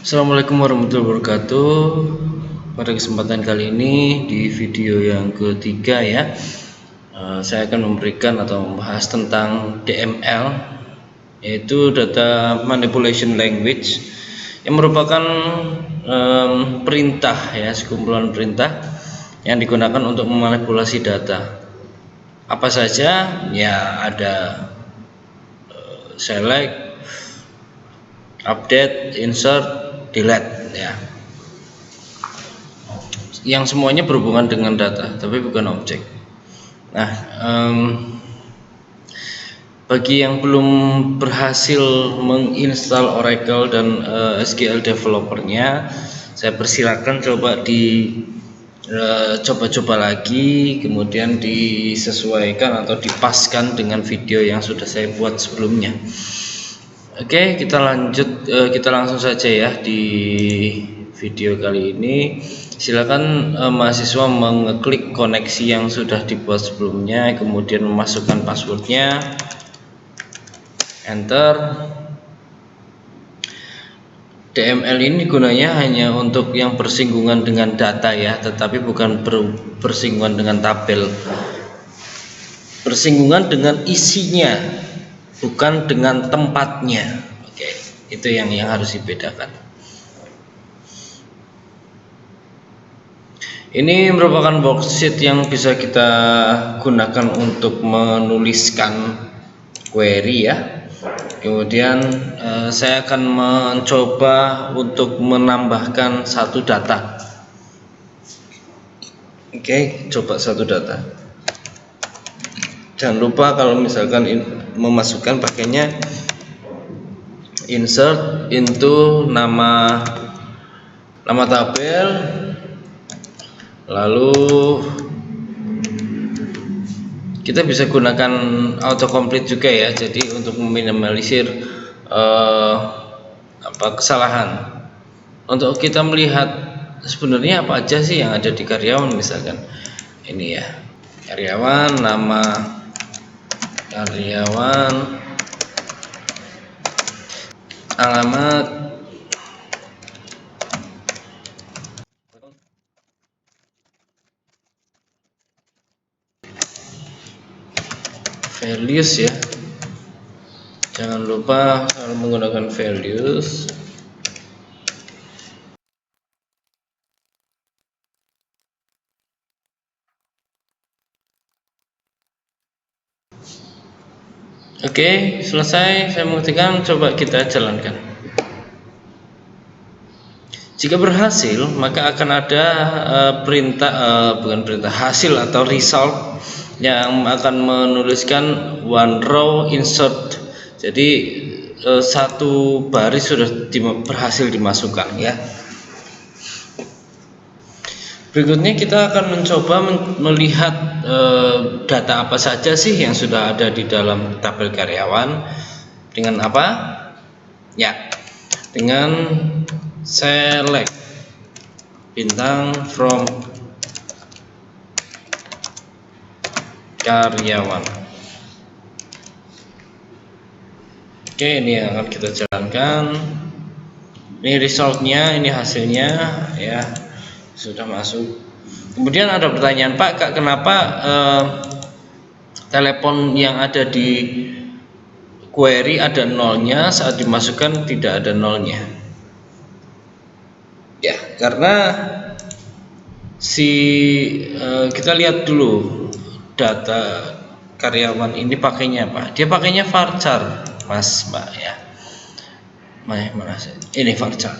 Assalamualaikum warahmatullahi wabarakatuh. Pada kesempatan kali ini di video yang ketiga ya, saya akan memberikan atau membahas tentang DML, yaitu Data Manipulation Language, yang merupakan perintah ya, sekumpulan perintah yang digunakan untuk memanipulasi data. Apa saja? Ya, ada select, update, insert, delete ya, yang semuanya berhubungan dengan data tapi bukan objek. Nah, bagi yang belum berhasil menginstal Oracle dan SQL Developer-nya, saya persilakan coba coba lagi, kemudian disesuaikan atau dipaskan dengan video yang sudah saya buat sebelumnya. Oke, kita langsung saja ya di video kali ini. Silakan mahasiswa mengeklik koneksi yang sudah dibuat sebelumnya, kemudian memasukkan passwordnya, enter. DML ini gunanya hanya untuk yang bersinggungan dengan data ya, tetapi bukan bersinggungan dengan tabel. Bersinggungan dengan isinya, bukan dengan tempatnya. Oke, itu yang harus dibedakan. Ini merupakan worksheet yang bisa kita gunakan untuk menuliskan query ya. Kemudian saya akan mencoba untuk menambahkan satu data. Oke, coba satu data. Jangan lupa kalau misalkan memasukkan pakainya insert into nama tabel, lalu kita bisa gunakan autocomplete juga ya, jadi untuk meminimalisir kesalahan. Untuk kita melihat sebenarnya apa aja sih yang ada di karyawan, misalkan ini ya, karyawan, nama karyawan, alamat, values ya, jangan lupa kalau menggunakan values. Oke, selesai saya mengertikan, coba kita jalankan. Jika berhasil, maka akan ada hasil atau result yang akan menuliskan one row insert. Jadi satu baris sudah berhasil dimasukkan ya. Berikutnya kita akan mencoba melihat data apa saja sih yang sudah ada di dalam tabel karyawan. Dengan apa? Ya, dengan select bintang from karyawan. Oke, ini yang akan kita jalankan. Ini resultnya, ini hasilnya ya, sudah masuk. Kemudian ada pertanyaan, Pak, Kak, kenapa telepon yang ada di query ada nolnya, saat dimasukkan tidak ada nolnya? Ya, karena kita lihat dulu data karyawan ini pakainya apa? Dia pakainya varchar, Mas, Mbak ya. Mana sih? Ini varchar.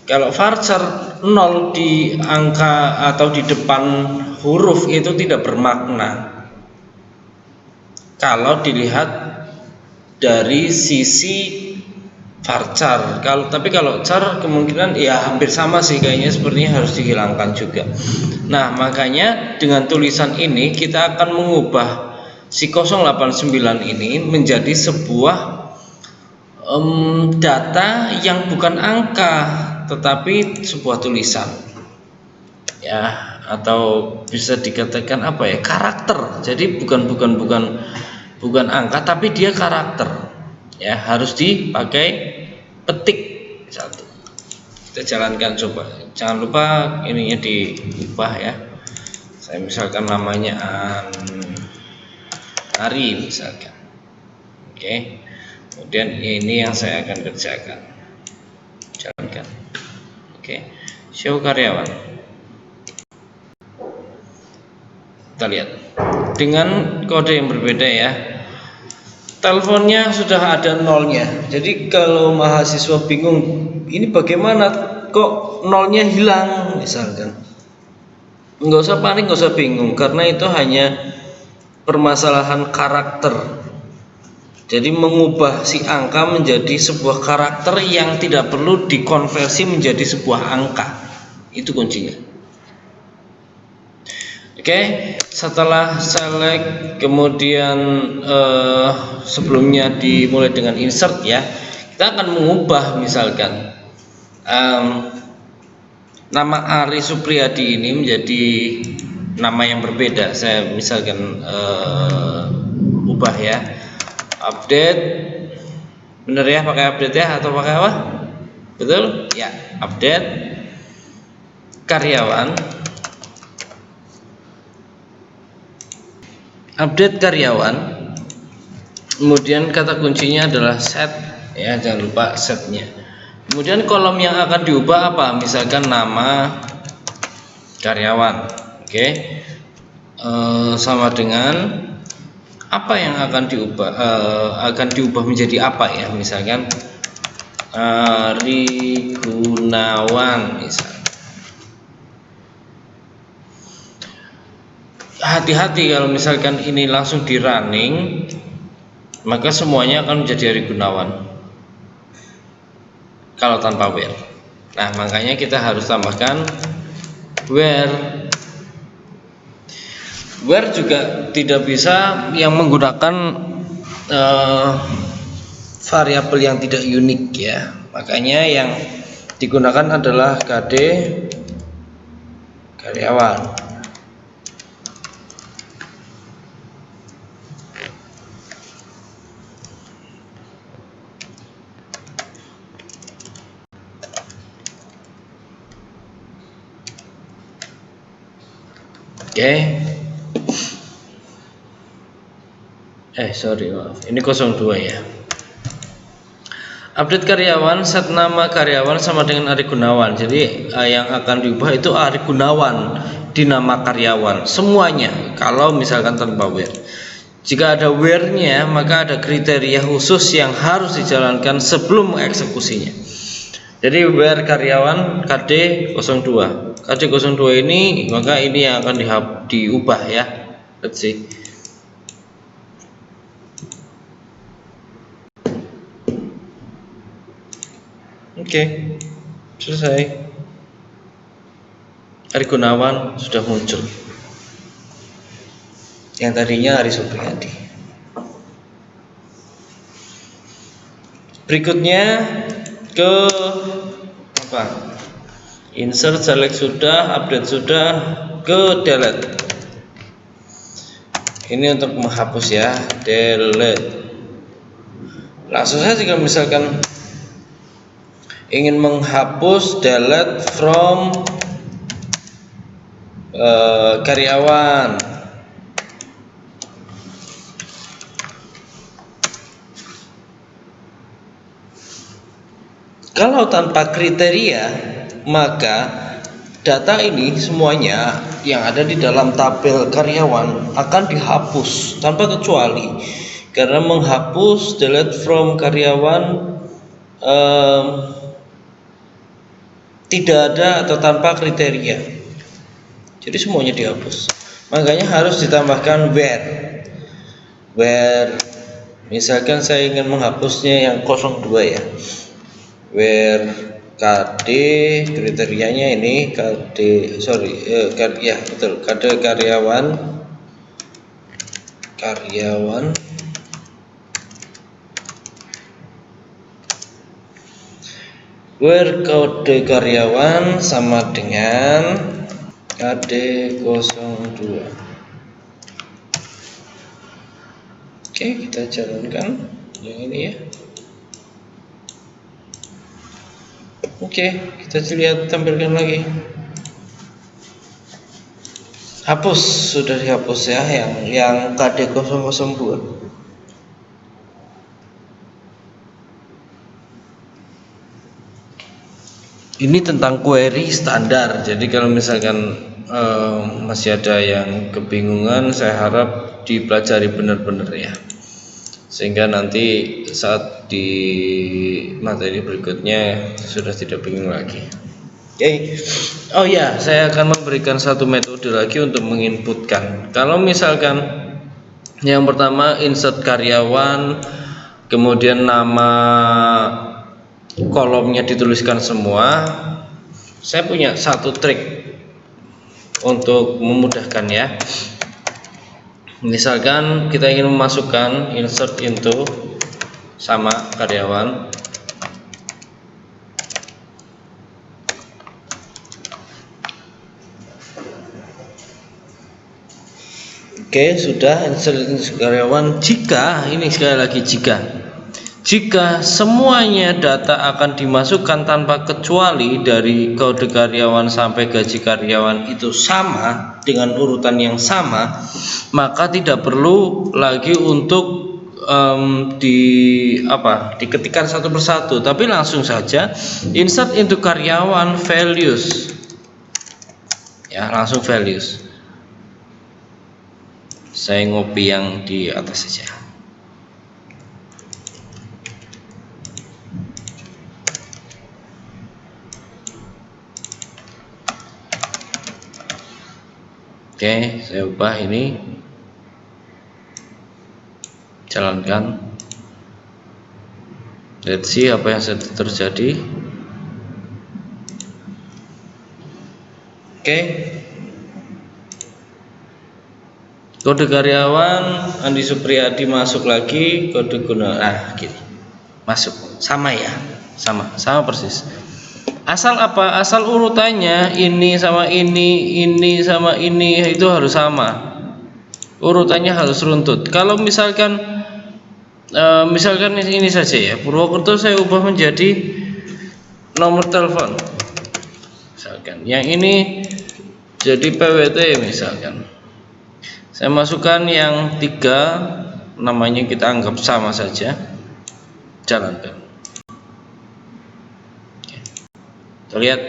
Kalau varchar 0 di angka atau di depan huruf itu tidak bermakna kalau dilihat dari sisi varchar. Tapi kalau char kemungkinan ya hampir sama sih, kayaknya sepertinya harus dihilangkan juga. Nah, makanya dengan tulisan ini kita akan mengubah si 089 ini menjadi sebuah data yang bukan angka tetapi sebuah tulisan ya, atau bisa dikatakan apa ya, karakter. Jadi bukan angka tapi dia karakter ya, harus dipakai petik satu. Kita jalankan coba. Jangan lupa ininya diubah ya. Saya misalkan namanya Ari misalkan. Oke. Kemudian ini yang saya akan kerjakan. Jalankan. Oke. Show karyawan. Kita lihat. Dengan kode yang berbeda ya. Teleponnya sudah ada nolnya. Jadi kalau mahasiswa bingung, ini bagaimana kok nolnya hilang misalkan. Nggak usah panik, nggak usah bingung, karena itu hanya permasalahan karakter. Jadi mengubah si angka menjadi sebuah karakter yang tidak perlu dikonversi menjadi sebuah angka. Itu kuncinya. Oke, setelah select kemudian sebelumnya dimulai dengan insert ya, kita akan mengubah misalkan nama Ari Supriyadi ini menjadi nama yang berbeda. Saya misalkan ubah ya, update, bener ya, pakai update ya atau pakai apa? Betul? Ya, update karyawan. Update karyawan, kemudian kata kuncinya adalah set ya, jangan lupa setnya. Kemudian kolom yang akan diubah apa? Misalkan nama karyawan, oke. Sama dengan apa yang akan diubah? Akan diubah menjadi apa ya? Misalkan Ari Gunawan misalkan. Hati-hati kalau misalkan ini langsung di running, maka semuanya akan menjadi Ari Gunawan kalau tanpa where. Nah, makanya kita harus tambahkan where. Where juga tidak bisa yang menggunakan variabel yang tidak unik ya. Makanya yang digunakan adalah KD karyawan. Oke. Sorry, maaf. Ini 02 ya. Update karyawan, set nama karyawan sama dengan Ari Gunawan. Jadi yang akan diubah itu Ari Gunawan di nama karyawan. Semuanya. Kalau misalkan tanpa where. Jika ada where-nya, maka ada kriteria khusus yang harus dijalankan sebelum eksekusinya. Jadi where karyawan KD 02. KD 02 ini, maka ini yang akan diubah ya. Let's see. Oke, selesai. Ari Gunawan sudah muncul. Yang tadinya Ari Supriyadi. Berikutnya ke apa? Insert, select sudah, update sudah, ke delete. Ini untuk menghapus ya, delete. Langsung saja jika misalkan ingin menghapus, delete from karyawan. Kalau tanpa kriteria, maka data ini semuanya yang ada di dalam tabel karyawan akan dihapus tanpa kecuali. Karena menghapus delete from karyawan tidak ada atau tanpa kriteria, jadi semuanya dihapus. Makanya harus ditambahkan where misalkan saya ingin menghapusnya yang 02 ya, where KD kriterianya ini KD ya betul, KD karyawan where kode karyawan sama dengan KD 02. Oke, kita jalankan yang ini ya. Oke, kita lihat tampilkan lagi. Hapus, sudah dihapus ya yang KD 002. Ini tentang query standar. Jadi kalau misalkan masih ada yang kebingungan, saya harap dipelajari benar-benar ya, sehingga nanti saat di materi berikutnya sudah tidak bingung lagi. Oke. Oh ya, saya akan memberikan satu metode lagi untuk menginputkan. Kalau misalkan yang pertama insert karyawan, kemudian nama kolomnya dituliskan semua. Saya punya satu trik untuk memudahkan ya. Misalkan kita ingin memasukkan insert into sama karyawan. Oke, sudah insert karyawan. Jika ini sekali lagi jika semuanya data akan dimasukkan tanpa kecuali dari kode karyawan sampai gaji karyawan itu sama dengan urutan yang sama, maka tidak perlu lagi untuk diketikkan satu persatu, tapi langsung saja insert into karyawan values ya, langsung values. Saya ngopi yang di atas saja. Oke, saya ubah ini, jalankan. Let's see apa yang terjadi. Oke. Kode karyawan Andi Supriyadi masuk lagi, kode guna gini. Masuk. Sama ya. Sama persis. Asal apa? Asal urutannya ini sama ini sama ini itu harus sama. Urutannya harus runtut. Kalau misalkan ini saja ya, Purwokerto saya ubah menjadi nomor telepon. Misalkan yang ini jadi PWT misalkan. Saya masukkan yang 3, namanya kita anggap sama saja, jalankan. Oke. Kita lihat.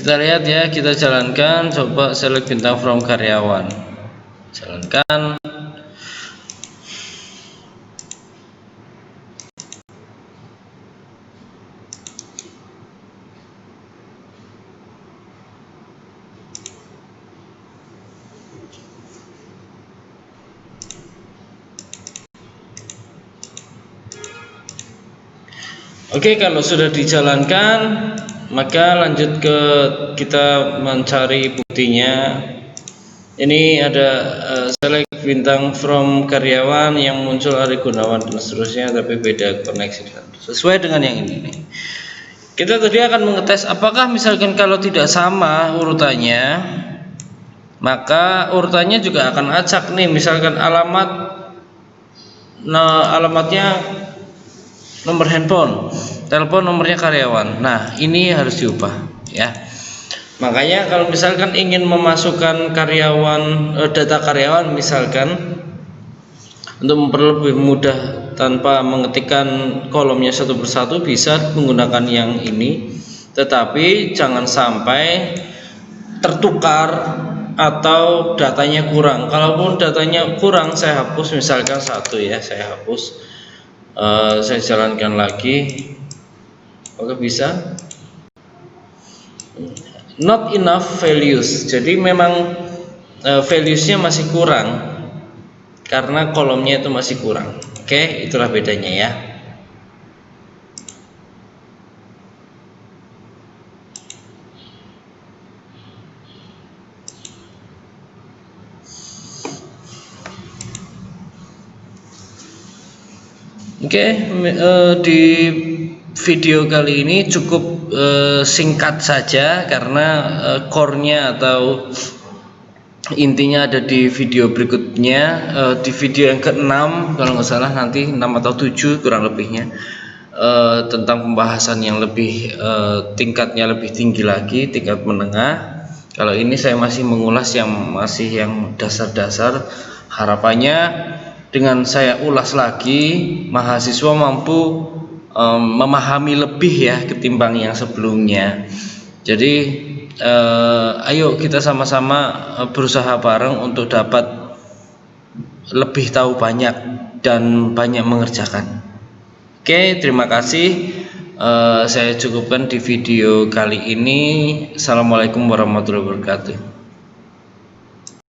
Kita lihat ya, kita jalankan, coba select bintang from karyawan, jalankan. Oke, kalau sudah dijalankan, maka lanjut ke kita mencari buktinya. Ini ada select bintang from karyawan yang muncul Ari Gunawan dan seterusnya, tapi beda koneksi sesuai dengan yang ini nih. Kita tadi akan mengetes apakah misalkan kalau tidak sama urutannya, maka urutannya juga akan acak nih. Misalkan alamatnya nomor handphone, telepon nomornya karyawan. Nah, ini harus diubah ya. Makanya kalau misalkan ingin memasukkan data karyawan misalkan, untuk memperlebih mudah tanpa mengetikkan kolomnya satu persatu, bisa menggunakan yang ini, tetapi jangan sampai tertukar atau datanya kurang. Kalaupun datanya kurang, saya hapus misalkan 1 ya, saya hapus. Saya jalankan lagi. Oke, bisa. Not enough values. Jadi memang valuesnya masih kurang karena kolomnya itu masih kurang. Oke, itulah bedanya ya. Oke, di video kali ini cukup singkat saja karena core-nya atau intinya ada di video berikutnya, di video yang ke-6 kalau nggak salah, nanti 6 atau 7 kurang lebihnya, tentang pembahasan yang lebih tingkatnya lebih tinggi lagi, tingkat menengah. Kalau ini saya masih mengulas yang dasar-dasar. Harapannya dengan saya ulas lagi, mahasiswa mampu memahami lebih ya ketimbang yang sebelumnya. Jadi ayo kita sama-sama berusaha bareng untuk dapat lebih tahu banyak dan banyak mengerjakan. Oke, terima kasih. Saya cukupkan di video kali ini. Assalamualaikum warahmatullahi wabarakatuh.